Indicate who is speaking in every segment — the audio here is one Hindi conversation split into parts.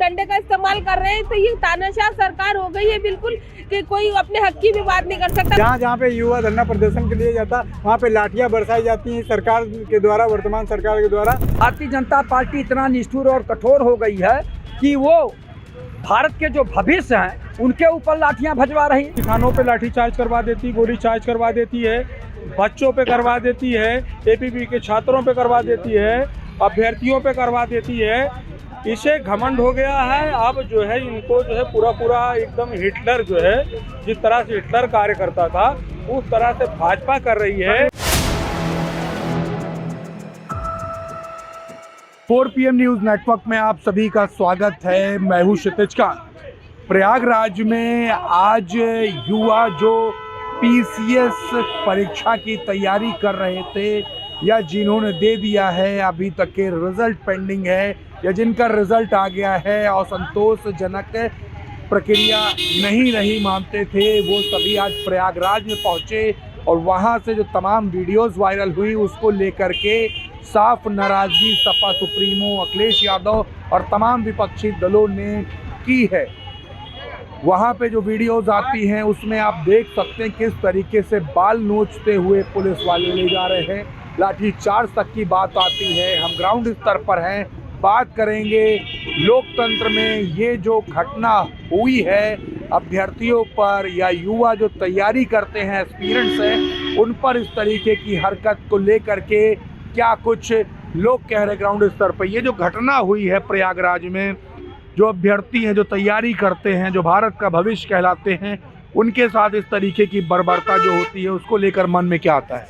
Speaker 1: डंडे का इस्तेमाल कर रहे हैं। तो ये तानाशाह सरकार हो गई है बिल्कुल कि कोई अपने हक की भी बात नहीं कर सकता।
Speaker 2: जहाँ जहाँ पे युवा धरना प्रदर्शन के लिए जाता, वहाँ पे लाठियाँ बरसाई जाती हैं सरकार के द्वारा, वर्तमान सरकार के द्वारा।
Speaker 3: भारतीय जनता पार्टी इतना निष्ठुर और कठोर हो गई है कि वो भारत के जो भविष्य हैं उनके ऊपर लाठियां भजवा रही।
Speaker 2: किसानों पे लाठी चार्ज करवा देती, गोली चार्ज करवा देती है, बच्चों पे करवा देती है, एपीपी के छात्रों पे करवा देती है, अभ्यर्थियों पे करवा देती है। इसे घमंड हो गया है। अब जो है इनको जो है पूरा एकदम हिटलर जो है, जिस तरह से हिटलर कार्य करता था उस तरह से भाजपा कर रही है।
Speaker 4: 4 PM न्यूज़ नेटवर्क में आप सभी का स्वागत है। मैं हूं क्षितिज कांत। प्रयागराज में आज युवा जो PCS परीक्षा की तैयारी कर रहे थे या जिन्होंने दे दिया है, अभी तक के रिजल्ट पेंडिंग है या जिनका रिजल्ट आ गया है और संतोषजनक प्रक्रिया नहीं रही मानते थे, वो सभी आज प्रयागराज में पहुंचे और वहां से जो तमाम वीडियोस वायरल हुई उसको लेकर के साफ नाराजगी सपा सुप्रीमो अखिलेश यादव और तमाम विपक्षी दलों ने की है। वहाँ पे जो वीडियोस आती हैं उसमें आप देख सकते हैं किस तरीके से बाल नोचते हुए पुलिस वाले ले जा रहे हैं, लाठी चार्ज तक की बात आती है। हम ग्राउंड स्तर पर हैं, बात करेंगे लोकतंत्र में ये जो घटना हुई है अभ्यर्थियों पर या युवा जो तैयारी करते हैं, एस्पिरेंट्स हैं, उन पर इस तरीके की हरकत को लेकर के क्या कुछ लोग कह रहे ग्राउंड स्तर पर। ये जो घटना हुई है प्रयागराज में, जो अभ्यर्थी हैं, जो तैयारी करते हैं, जो भारत का भविष्य कहलाते हैं, उनके साथ इस तरीके की बर्बरता जो होती है उसको लेकर मन में क्या आता है?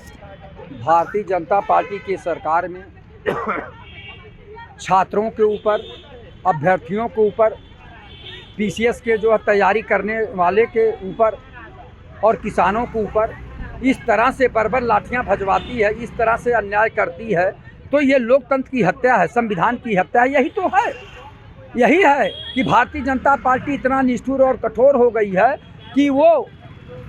Speaker 3: भारतीय जनता पार्टी की सरकार में छात्रों के ऊपर, अभ्यर्थियों के ऊपर, PCS के जो तैयारी करने वाले के ऊपर और किसानों के ऊपर इस तरह से बर्बर लाठियां भजवाती है, इस तरह से अन्याय करती है, तो ये लोकतंत्र की हत्या है, संविधान की हत्या है। यही तो है, यही है कि भारतीय जनता पार्टी इतना निष्ठुर और कठोर हो गई है कि वो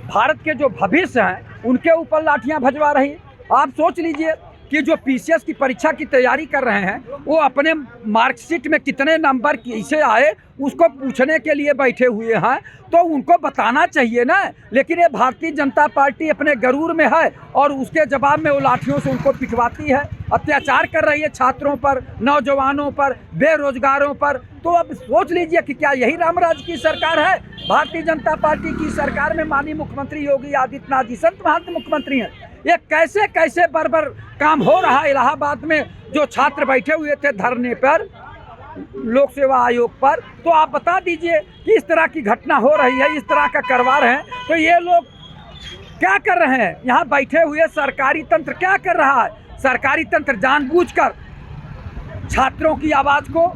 Speaker 3: भारत के जो भविष्य हैं उनके ऊपर लाठियां भजवा रही। आप सोच लीजिए कि जो PCS की परीक्षा की तैयारी कर रहे हैं वो अपने मार्कशीट में कितने नंबर कैसे आए उसको पूछने के लिए बैठे हुए हैं, तो उनको बताना चाहिए ना। लेकिन ये भारतीय जनता पार्टी अपने गरूर में है और उसके जवाब में वो लाठियों से उनको पिटवाती है, अत्याचार कर रही है छात्रों पर, नौजवानों पर, बेरोजगारों पर। तो अब सोच लीजिए कि क्या यही रामराज की सरकार है? भारतीय जनता पार्टी की सरकार में माननीय मुख्यमंत्री योगी आदित्यनाथ जी संत महांत मुख्यमंत्री हैं। ये कैसे कैसे बर्बर काम हो रहा है इलाहाबाद में, जो छात्र बैठे हुए थे धरने पर लोक सेवा आयोग पर, तो आप बता दीजिए कि इस तरह की घटना हो रही है, इस तरह का करवा रहे हैं, तो ये लोग क्या कर रहे हैं? यहाँ बैठे हुए सरकारी तंत्र क्या कर रहा है? सरकारी तंत्र जानबूझकर छात्रों की आवाज़ को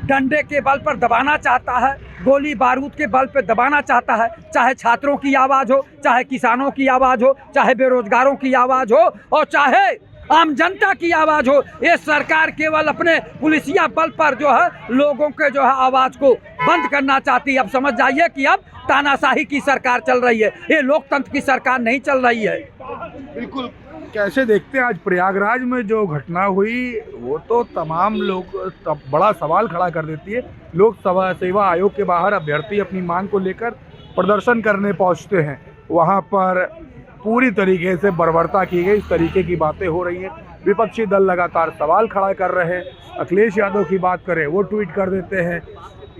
Speaker 3: डंडे के बल पर दबाना चाहता है, गोली बारूद के बल पर दबाना चाहता है। चाहे छात्रों की आवाज़ हो, चाहे किसानों की आवाज़ हो, चाहे बेरोजगारों की आवाज़ हो और चाहे आम जनता की आवाज़ हो, ये सरकार केवल अपने पुलिसिया बल पर जो है लोगों के जो है आवाज़ को बंद करना चाहती है। अब समझ जाइए कि अब तानाशाही की सरकार चल रही है, ये लोकतंत्र की सरकार नहीं चल रही है।
Speaker 4: बिल्कुल। कैसे देखते हैं आज प्रयागराज में जो घटना हुई, वो तो तमाम लोग बड़ा सवाल खड़ा कर देती है। लोक सेवा आयोग के बाहर अभ्यर्थी अपनी मांग को लेकर प्रदर्शन करने पहुंचते हैं, वहां पर पूरी तरीके से बर्बरता की गई, इस तरीके की बातें हो रही हैं। विपक्षी दल लगातार सवाल खड़ा कर रहे हैं। अखिलेश यादव की बात करें वो ट्वीट कर देते हैं,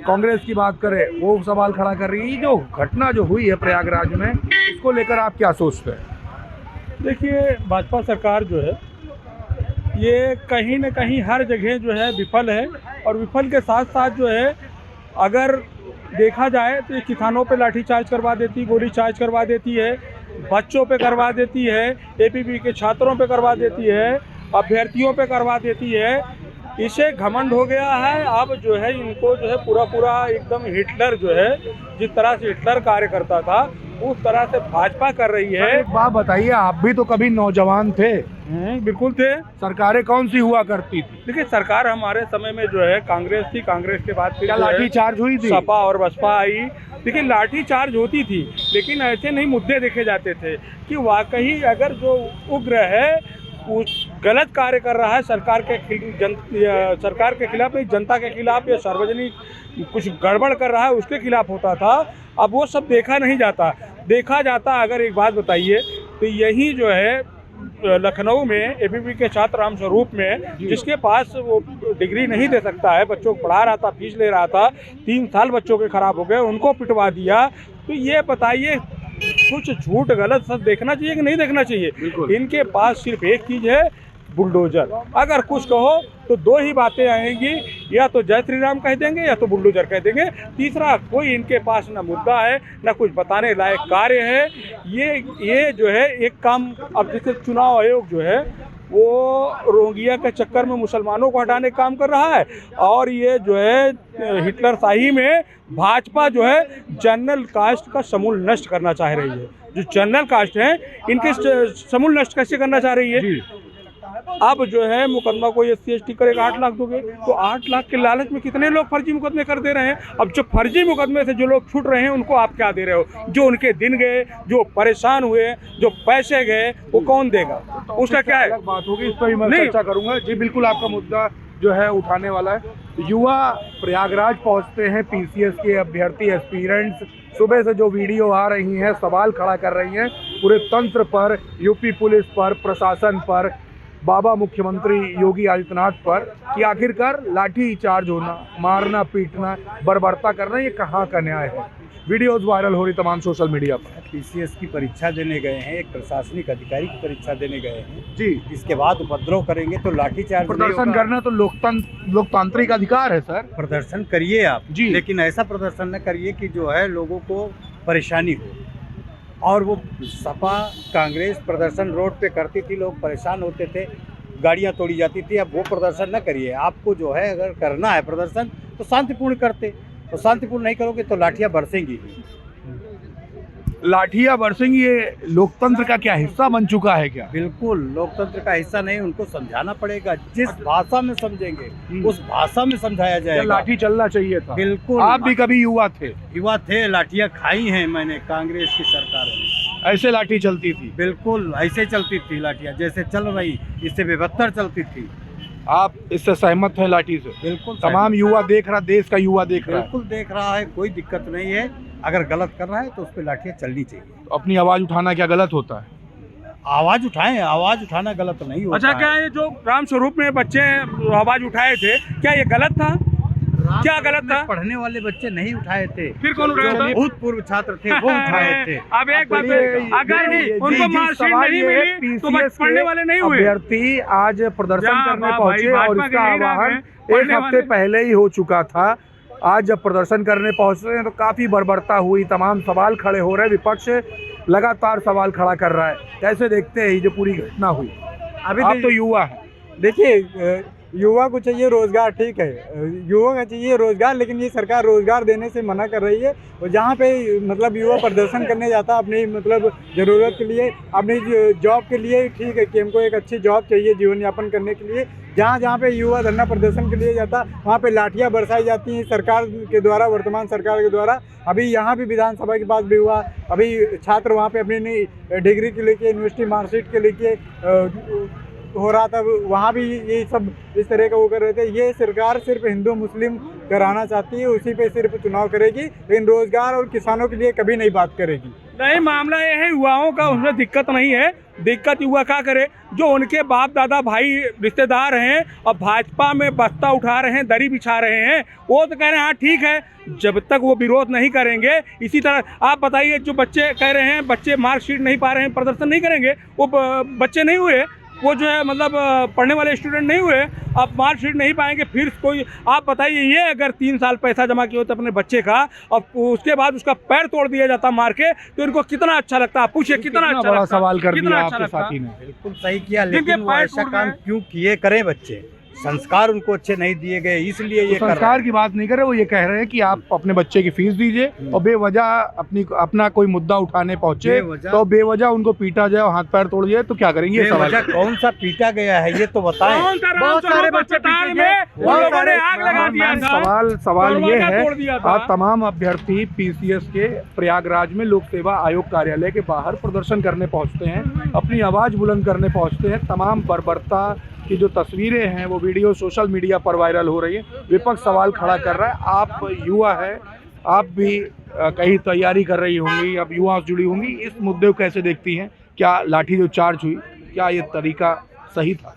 Speaker 4: कांग्रेस की बात करें वो सवाल खड़ा कर रही है। जो घटना जो हुई है प्रयागराज में, इसको लेकर आप क्या सोचते हैं?
Speaker 2: देखिए, भाजपा सरकार जो है ये कहीं न कहीं हर जगह जो है विफल है, और विफल के साथ साथ जो है अगर देखा जाए तो ये किसानों पे लाठी चार्ज करवा देती, गोली चार्ज करवा देती है, बच्चों पे करवा देती है, एपीपी के छात्रों पे करवा देती है, अभ्यर्थियों पे करवा देती है। इसे घमंड हो गया है। अब जो है इनको जो है पूरा एकदम हिटलर जो है, जिस तरह से हिटलर कार्य करता था उस तरह से भाजपा कर रही है।
Speaker 4: एक बात बताइए, आप भी तो कभी नौजवान थे।
Speaker 2: बिल्कुल थे।
Speaker 4: सरकारें कौन सी हुआ करती थी?
Speaker 2: देखिए, सरकार हमारे समय में जो है कांग्रेस थी, कांग्रेस के बाद फिर
Speaker 4: लाठी चार्ज हुई थी,
Speaker 2: सपा और बसपा आई। देखिए, लाठी चार्ज होती थी, लेकिन ऐसे नहीं मुद्दे देखे जाते थे कि वाकई अगर जो उग्र है गलत कार्य कर रहा है सरकार के खिलाफ नहीं, जनता के खिलाफ या सार्वजनिक कुछ गड़बड़ कर रहा है उसके खिलाफ होता था। अब वो सब देखा नहीं जाता। देखा जाता अगर एक बात बताइए तो यही जो है लखनऊ में एबीवी के छात्र राम स्वरूप में, जिसके पास वो डिग्री नहीं दे सकता है, बच्चों को पढ़ा रहा था, फीस ले रहा था, 3 साल बच्चों के खराब हो गए, उनको पिटवा दिया। तो ये बताइए कुछ झूठ गलत सब देखना चाहिए कि नहीं देखना चाहिए? इनके पास सिर्फ एक चीज़ है, बुलडोजर। अगर कुछ कहो तो 2 ही बातें आएंगी, या तो जय श्री राम कह देंगे या तो बुलडोजर कह देंगे। तीसरा कोई इनके पास ना मुद्दा है ना कुछ बताने लायक कार्य है। ये जो है एक काम, अब जैसे चुनाव आयोग जो है वो रोहिंग्या के चक्कर में मुसलमानों को हटाने का काम कर रहा है, और ये जो है हिटलर शाही में भाजपा जो है जनरल कास्ट का समूल नष्ट करना चाह रही है। जो जनरल कास्ट है इनके समूल नष्ट कैसे करना चाह रही है? अब जो है मुकदमा कोई SC/ST करेगा 8 लाख दोगे, तो 8 लाख के लालच में कितने लोग फर्जी मुकदमे कर दे रहे हैं। अब जो फर्जी मुकदमे से जो लोग छूट रहे हैं उनको आप क्या दे रहे हो? जो उनके दिन गए, जो परेशान हुए, जो पैसे गए, वो कौन देगा? उसका क्या है?
Speaker 4: अलग बात होगी, इस पर भी मैं चर्चा करूंगा। जी बिल्कुल, आपका मुद्दा जो है उठाने वाला है। युवा प्रयागराज पहुंचते हैं, PCS के अभ्यर्थी एस्पिरेंट्स सुबह से जो वीडियो आ रही हैं सवाल खड़ा कर रही हैं पूरे तंत्र पर, यूपी पुलिस पर, प्रशासन पर, बाबा मुख्यमंत्री योगी आदित्यनाथ पर, कि आखिरकार लाठी चार्ज होना, मारना पीटना, बर्बरता करना, ये कहाँ का न्याय है? वीडियोस वायरल हो रही तमाम सोशल मीडिया पर।
Speaker 5: PCS की परीक्षा देने गए हैं, एक प्रशासनिक अधिकारी की परीक्षा देने गए हैं
Speaker 4: जी,
Speaker 5: इसके बाद उपद्रव करेंगे तो लाठीचार्ज नहीं
Speaker 4: प्रदर्शन
Speaker 5: होगा।
Speaker 4: करना तो लोकतांत्रिक अधिकार है सर।
Speaker 5: प्रदर्शन करिए आप
Speaker 4: जी,
Speaker 5: लेकिन ऐसा प्रदर्शन न करिए कि जो है लोगों को परेशानी हो। और वो सपा कांग्रेस प्रदर्शन रोड पे करती थी, लोग परेशान होते थे, गाड़ियां तोड़ी जाती थी। अब वो प्रदर्शन न करिए। आपको जो है अगर करना है प्रदर्शन तो शांतिपूर्ण करते, तो शांतिपूर्ण नहीं करोगे तो लाठियां बरसेंगी।
Speaker 4: लाठियां बरसेंगी, ये लोकतंत्र का क्या हिस्सा बन चुका है क्या?
Speaker 5: बिल्कुल लोकतंत्र का हिस्सा नहीं, उनको समझाना पड़ेगा। जिस भाषा में समझेंगे उस भाषा में समझाया जाएगा।
Speaker 4: लाठी चलना चाहिए था।
Speaker 5: बिल्कुल,
Speaker 4: आप भी कभी युवा थे?
Speaker 5: युवा थे, लाठियां खाई हैं मैंने कांग्रेस की सरकार में।
Speaker 4: ऐसे लाठी चलती थी?
Speaker 5: बिल्कुल ऐसे चलती थी लाठियां, जैसे चल रही इससे बेहतर चलती थी।
Speaker 4: आप इससे सहमत हैं लाठी से?
Speaker 5: बिल्कुल,
Speaker 4: तमाम युवा देख रहा, देश का युवा देख रहा है।
Speaker 5: बिल्कुल देख रहा है, कोई दिक्कत नहीं है। अगर गलत कर रहा है तो उस पर लाठियां चलनी चाहिए।
Speaker 4: अपनी आवाज उठाना क्या गलत होता है?
Speaker 5: आवाज उठाएं, आवाज उठाना गलत नहीं होता।
Speaker 2: अच्छा, क्या ये जो राम स्वरूप में बच्चे आवाज उठाए थे, क्या ये गलत था? क्या गलत था?
Speaker 5: पढ़ने वाले बच्चे नहीं उठाए थे,
Speaker 2: फिर कौन उठाया था?
Speaker 5: भूतपूर्व छात्र थे वो उठाए थे।
Speaker 2: अब एक बात, अगर उनको मार्कशीट नहीं मिली तो पढ़ने वाले नहीं हुए।
Speaker 4: अभ्यर्थी आज प्रदर्शन करने पहुंचे और इसका आह्वान एक
Speaker 2: पढ़ने
Speaker 4: हफ्ते पहले ही हो चुका था। आज जब प्रदर्शन करने पहुंचते हैं तो काफी बर्बरता हुई, तमाम सवाल खड़े हो रहे हैं, विपक्ष लगातार सवाल खड़ा कर रहा है। कैसे देखते हैं ये जो पूरी घटना हुई?
Speaker 6: अभी
Speaker 4: आप तो युवा है।
Speaker 6: देखिए, युवा को चाहिए रोजगार, ठीक है, युवा को चाहिए रोजगार, लेकिन ये सरकार रोजगार देने से मना कर रही है। और जहाँ पे मतलब युवा प्रदर्शन करने जाता है अपनी मतलब ज़रूरत के लिए, अपनी जॉब के लिए, ठीक है कि हमको एक अच्छी जॉब चाहिए जीवन यापन करने के लिए, जहाँ पे युवा धरना प्रदर्शन के लिए जाता वहाँ पे लाठियाँ बरसाई जाती हैं सरकार के द्वारा, वर्तमान सरकार के द्वारा। अभी यहाँ भी विधानसभा के पास भी हुआ, अभी छात्र वहाँ पे अपनी डिग्री के लेके, यूनिवर्सिटी मार्कशीट के लेके हो रहा था, वहाँ भी ये सब इस तरह का वो कर रहे थे। ये सरकार सिर्फ हिंदू मुस्लिम कराना चाहती है, उसी पे सिर्फ चुनाव करेगी, लेकिन रोजगार और किसानों के लिए कभी नहीं बात करेगी।
Speaker 2: नहीं, मामला ये है युवाओं का, उसमें दिक्कत नहीं है। दिक्कत युवा क्या करे जो उनके बाप दादा भाई रिश्तेदार हैं और भाजपा में बस्ता उठा रहे हैं, दरी बिछा रहे हैं, वो तो कह रहे हैं हाँ ठीक है, जब तक वो विरोध नहीं करेंगे। इसी तरह आप बताइए, जो बच्चे कह रहे हैं बच्चे मार्कशीट नहीं पा रहे हैं, प्रदर्शन नहीं करेंगे, वो बच्चे नहीं हुए, वो जो है मतलब पढ़ने वाले स्टूडेंट नहीं हुए, अब मार्कशीट नहीं पाएंगे। फिर कोई आप बताइए, ये अगर 3 साल पैसा जमा किए होते अपने बच्चे का और उसके बाद उसका पैर तोड़ दिया जाता मार के, तो इनको कितना अच्छा लगता? पूछिए कितना अच्छा
Speaker 4: बड़ा
Speaker 2: लगता?
Speaker 4: सवाल कर दिया
Speaker 2: कितना
Speaker 4: आपके
Speaker 2: अच्छा
Speaker 4: साथी ने।
Speaker 5: बिल्कुल सही किया, लेकिन वो ऐसा काम क्यों किए करें बच्चे? संस्कार उनको अच्छे नहीं दिए गए, इसलिए ये कर रहे
Speaker 4: संस्कार की बात नहीं कर रहे, वो ये कह रहे हैं कि आप अपने बच्चे की फीस दीजिए और बेवजह अपना कोई मुद्दा उठाने पहुंचे तो बेवजह उनको पीटा जाए और हाथ पैर तोड़ दिए तो क्या करेंगे? ये सवाल
Speaker 5: बेवजह कौन सा पीटा गया है ये तो बताएं।
Speaker 2: बहुत सारे बच्चे आग लगा दिया था।
Speaker 4: सवाल ये
Speaker 2: दरवाजा
Speaker 4: है,
Speaker 2: तोड़ दिया था।
Speaker 4: आज तमाम अभ्यर्थी पीसीएस के प्रयागराज में लोक सेवा आयोग कार्यालय के बाहर प्रदर्शन करने पहुंचते हैं, अपनी आवाज बुलंद करने पहुंचते हैं। तमाम बर्बरता की जो तस्वीरें हैं वो वीडियो सोशल मीडिया पर वायरल हो रही है। विपक्ष सवाल खड़ा कर रहा है, आप युवा है, आप भी कहीं तैयारी कर रही होंगी, अब युवा जुड़ी होंगी, इस मुद्दे को कैसे देखती हैं? क्या लाठी जो चार्ज हुई, क्या ये तरीका सही था?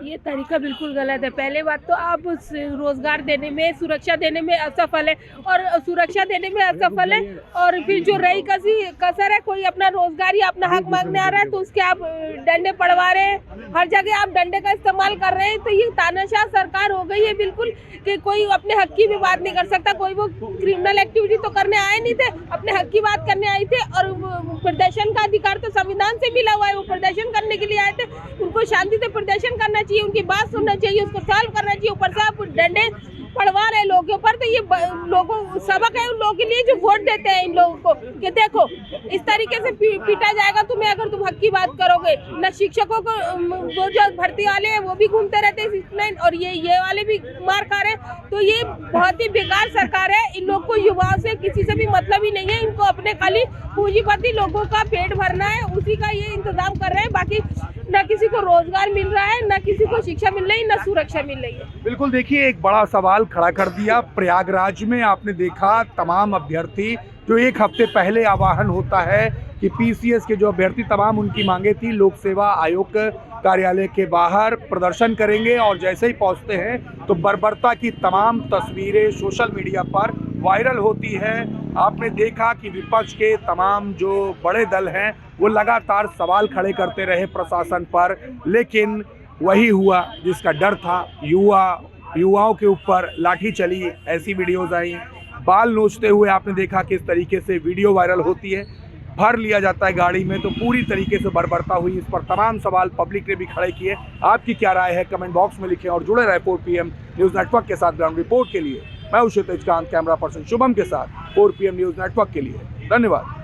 Speaker 1: ये तरीका बिल्कुल गलत है। पहले बात तो आप रोजगार देने में, सुरक्षा देने में असफल है और सुरक्षा देने में असफल है, और फिर जो रही कसर है, कोई अपना रोजगार या अपना हक मांगने आ रहा है तो उसके आप डंडे पड़वा रहे हैं, हर जगह आप डंडे का इस्तेमाल कर रहे हैं। तो ये तानाशाह सरकार हो गई है बिल्कुल कि कोई अपने हक की भी बात नहीं कर सकता। कोई वो क्रिमिनल एक्टिविटी तो करने आए नहीं थे, अपने हक की बात करने आए थे, और प्रदर्शन का अधिकार तो संविधान से मिला हुआ है। वो प्रदर्शन करने के लिए आए थे, उनको शांति से प्रदर्शन करना चाहिए, उनकी बात सुनना चाहिए, उसको सॉल्व करना चाहिए। ऊपर से आप डंडे पड़वा रहे लोगों के ऊपर, तो ये लोगों सबक है उन लोगों के लिए जो वोट देते हैं इन लोगों को, कि देखो इस तरीके से पीटा जाएगा तुम्हें अगर तुम हक की बात करोगे। न शिक्षकों को, वो जो भर्ती वाले हैं वो भी घूमते रहते हैं, और ये वाले भी मार खा रहे हैं। तो ये बहुत ही बेकार सरकार है। इन लोग को युवाओं से किसी से भी मतलब ही नहीं है, इनको अपने खाली पूंजीपति लोगों का पेट भरना है, उसी का ये इंतजाम कर रहे हैं। बाकी न किसी को रोजगार मिल रहा है, न किसी को शिक्षा मिल रही है, न सुरक्षा मिल रही है।
Speaker 4: बिल्कुल, देखिए एक बड़ा सवाल खड़ा कर दिया। प्रयागराज में आपने देखा तमाम अभ्यर्थी, जो एक हफ्ते पहले आह्वान होता है कि पीसीएस के जो अभ्यर्थी, तमाम उनकी मांगे थी, लोक सेवा आयोग कार्यालय के बाहर प्रदर्शन करेंगे, और जैसे ही पहुंचते हैं तो बर्बरता की तमाम तस्वीरें सोशल मीडिया पर वायरल होती है। आपने देखा कि विपक्ष के तमाम जो बड़े दल हैं वो लगातार सवाल खड़े करते रहे प्रशासन पर, लेकिन वही हुआ जिसका डर था। युवाओं के ऊपर लाठी चली, ऐसी वीडियोज आई, बाल नोचते हुए आपने देखा किस तरीके से वीडियो वायरल होती है, भर लिया जाता है गाड़ी में, तो पूरी तरीके से बर्बरता हुई। इस पर तमाम सवाल पब्लिक ने भी खड़े किए। आपकी क्या राय है कमेंट बॉक्स में लिखें और जुड़े रहे 4 PM न्यूज़ नेटवर्क के साथ। ग्राउंड रिपोर्ट के लिए मैं हूं क्षितिज कांत, कैमरा पर्सन शुभम के साथ 4 PM न्यूज़ नेटवर्क के लिए। धन्यवाद।